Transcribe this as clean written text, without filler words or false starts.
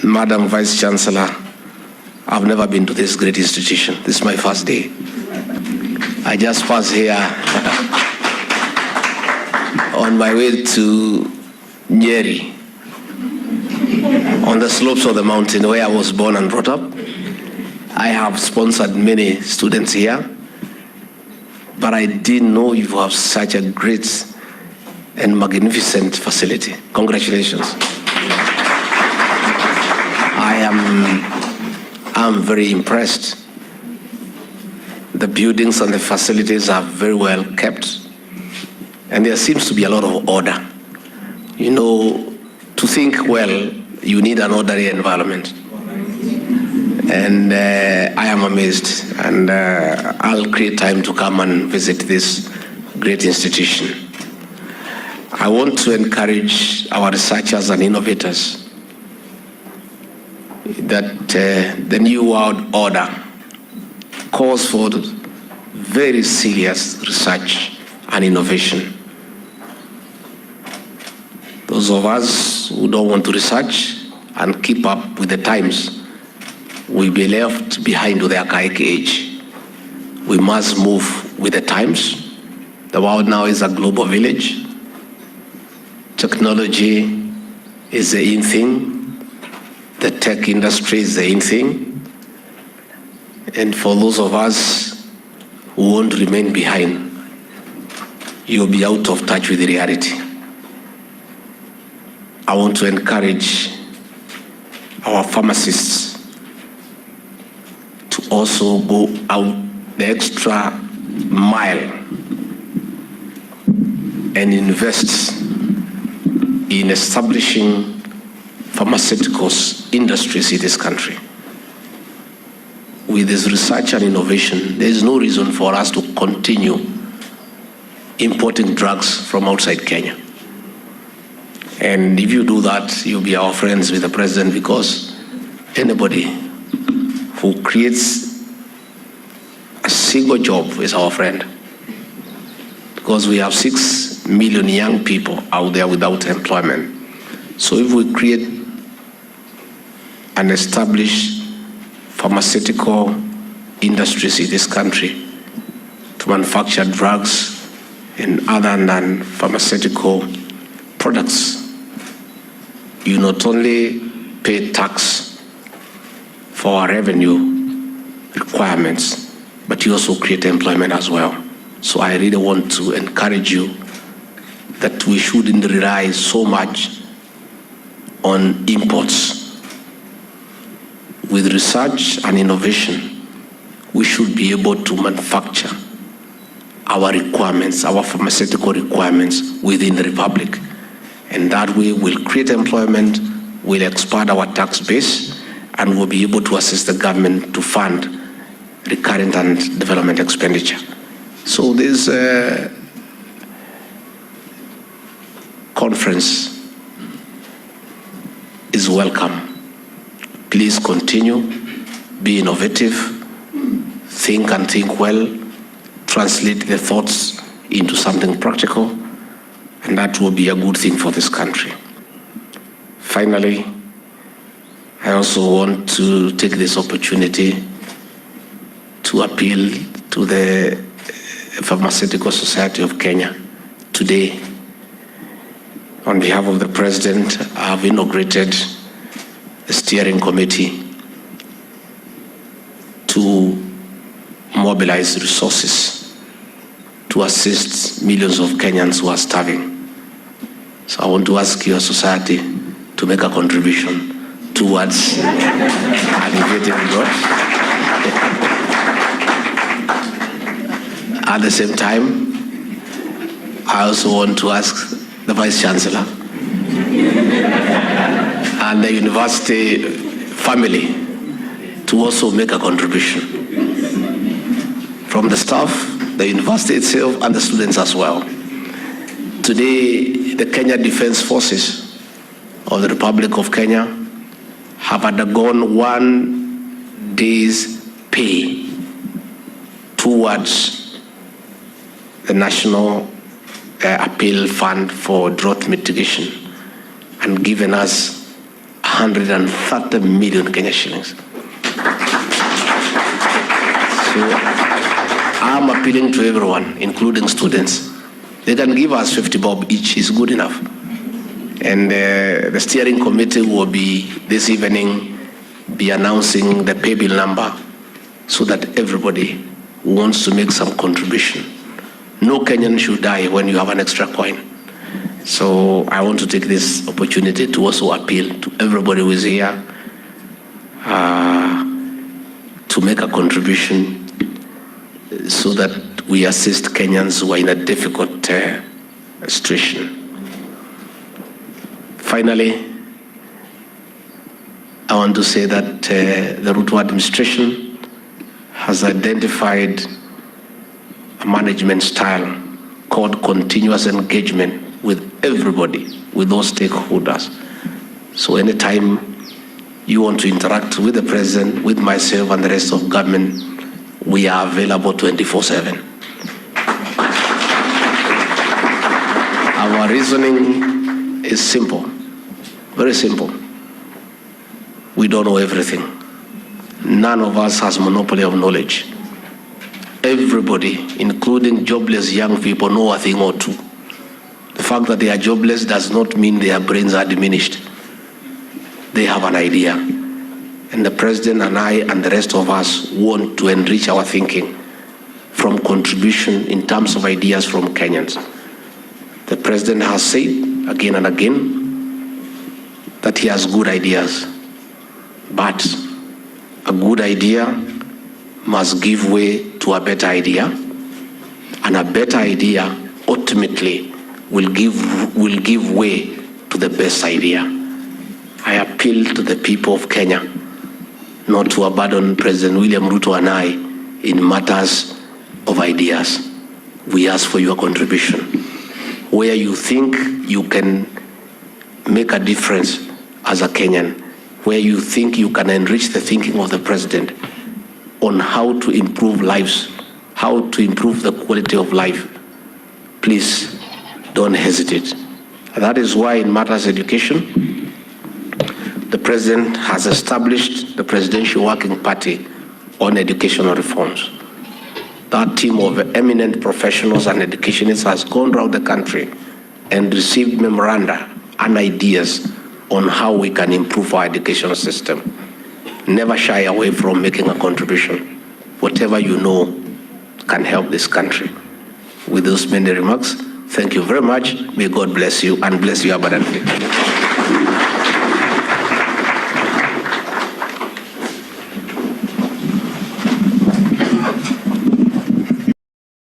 Madam Vice Chancellor, I've never been to this great institution. This is my first day. I just passed here on my way to Nyeri, on the slopes of the mountain where I was born and brought up. I have sponsored many students here, but I didn't know you have such a great and magnificent facility. Congratulations. I'm very impressed. The buildings and the facilities are very well kept, and there seems to be a lot of order. You know, to think well, you need an orderly environment. And I am amazed, and I'll create time to come and visit this great institution. I want to encourage our researchers and innovators that the New World Order calls for very serious research and innovation. Those of us who don't want to research and keep up with the times will be left behind with the archaic age. We must move with the times. The world now is a global village. Technology is the in thing. The tech industry is the in thing. And for those of us who won't remain behind, you'll be out of touch with the reality. I want to encourage our pharmacists to also go out the extra mile and invest in establishing pharmaceuticals industries in this country. With this research and innovation, there is no reason for us to continue importing drugs from outside Kenya. And if you do that, you'll be our friends with the president, because anybody who creates a single job is our friend. Because we have 6 million young people out there without employment. So if we create and establish pharmaceutical industries in this country to manufacture drugs and other non-pharmaceutical products, you not only pay tax for our revenue requirements, but you also create employment as well. So I really want to encourage you that we shouldn't rely so much on imports. With research and innovation, we should be able to manufacture our requirements, our pharmaceutical requirements within the Republic. And that way we'll create employment, we'll expand our tax base, and we'll be able to assist the government to fund recurrent and development expenditure. So this conference is welcome. Please continue, be innovative, think and think well, translate the thoughts into something practical, and that will be a good thing for this country. Finally, I also want to take this opportunity to appeal to the Pharmaceutical Society of Kenya. Today, on behalf of the President, I have inaugurated a steering committee to mobilize resources to assist millions of Kenyans who are starving. So I want to ask your society to make a contribution towards alleviating God. At the same time, I also want to ask the Vice Chancellor and the university family to also make a contribution. From the staff, the university itself, and the students as well. Today, the Kenya Defense Forces of the Republic of Kenya have undergone 1 day's pay towards the National Appeal Fund for Drought Mitigation, and given us 130 million Kenya shillings. So I'm appealing to everyone, including students. They can give us 50 bob each, is good enough. And the steering committee will be, this evening, be announcing the paybill number so that everybody who wants to make some contribution. No Kenyan should die when you have an extra coin. So I want to take this opportunity to also appeal to everybody who is here to make a contribution so that we assist Kenyans who are in a difficult situation. Finally, I want to say that the Ruto administration has identified a management style called continuous engagement with everybody, with those stakeholders. So anytime you want to interact with the president, with myself and the rest of government, we are available 24/7. Our reasoning is simple, very simple. We don't know everything. None of us has monopoly of knowledge. Everybody, including jobless young people, know a thing or two. The fact that they are jobless does not mean their brains are diminished. They have an idea. And the president and I and the rest of us want to enrich our thinking from contribution in terms of ideas from Kenyans. The president has said again and again that he has good ideas, but a good idea must give way to a better idea, and a better idea ultimately will give way to the best idea. I appeal to the people of Kenya not to abandon President William Ruto and I in matters of ideas. We ask for your contribution. Where you think you can make a difference as a Kenyan, where you think you can enrich the thinking of the president on how to improve lives, how to improve the quality of life, please don't hesitate. And that is why in matters of education, the president has established the Presidential Working Party on educational reforms. That team of eminent professionals and educationists has gone around the country and received memoranda and ideas on how we can improve our educational system. Never shy away from making a contribution. Whatever you know can help this country. With those many remarks, thank you very much. May God bless you and bless you abundantly.